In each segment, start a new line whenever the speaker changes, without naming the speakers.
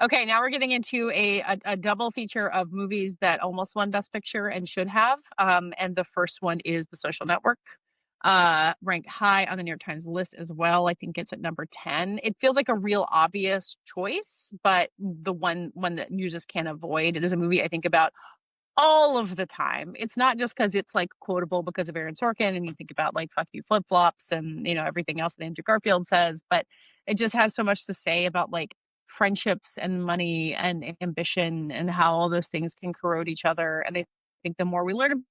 Okay, now we're getting into a double feature of movies that almost won Best Picture and should have. And the first one is The Social Network, ranked high on the New York Times list as well. I think it's at number 10. It feels like a real obvious choice, but the one that you just can't avoid. It is a movie I think about all of the time. It's not just because it's like quotable because of Aaron Sorkin and you think about like fuck you flip flops and everything else that Andrew Garfield says, but it just has so much to say about like friendships and money and ambition and how all those things can corrode each other. And I think the more we learn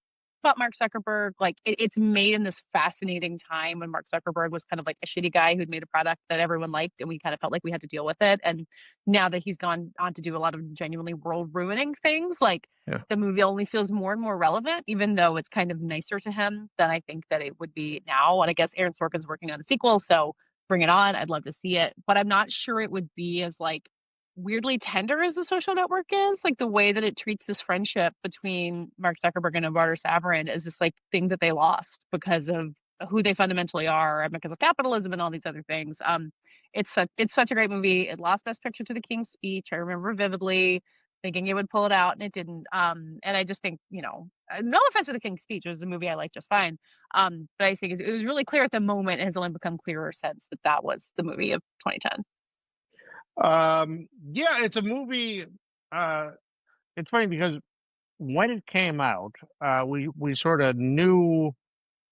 about Mark Zuckerberg, like it's made in this fascinating time when Mark Zuckerberg was kind of like a shitty guy who'd made a product that everyone liked and we kind of felt like we had to deal with it. And now that he's gone on to do a lot of genuinely world ruining things, like
Yeah.
the movie only feels more and more relevant, even though it's kind of nicer to him than I think that it would be now. And I guess Aaron Sorkin's working on a sequel, so bring it on. I'd love to see it, but I'm not sure it would be as like weirdly tender as The Social Network is. Like the way that it treats this friendship between Mark Zuckerberg and Eduardo Saverin is this like thing that they lost because of who they fundamentally are and because of capitalism and all these other things. It's such a great movie. It lost Best Picture to The King's Speech. I remember vividly thinking it would pull it out and it didn't. And I just think, no offense to The King's Speech, it was a movie I liked just fine. But I think it was really clear at the moment. It has only become clearer since that was the movie of 2010.
Yeah, it's a movie. It's funny because when it came out, we sort of knew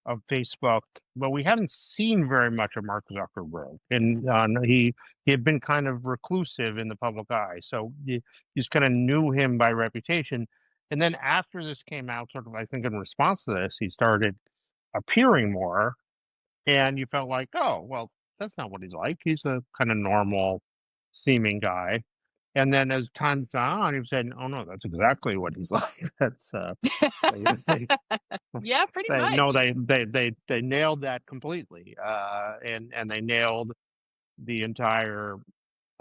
of Facebook, but we hadn't seen very much of Mark Zuckerberg, and he had been kind of reclusive in the public eye, so you just kind of knew him by reputation. And then after this came out, sort of, I think in response to this, he started appearing more, and you felt like, oh, well, that's not what he's like. He's a kind of normal seeming guy. And then as time went on, he said, "Oh no, that's exactly what he's like." That's they,
Yeah, pretty
they no,
much.
they nailed that completely, and they nailed the entire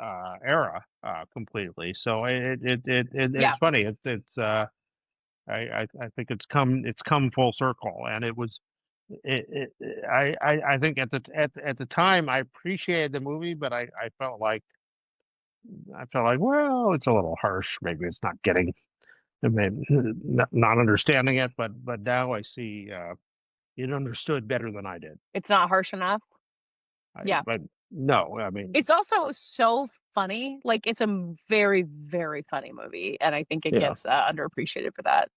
era completely. So
Yeah.
it's funny. I think it's come full circle, and it was. I think at the time I appreciated the movie, but I felt like, well, it's a little harsh. Maybe it's not getting, maybe not understanding it, but now I see it understood better than I did.
It's not harsh enough. Yeah.
But no, I mean,
It's also so funny. Like it's a very, very funny movie. And I think it
yeah.
gets underappreciated for that.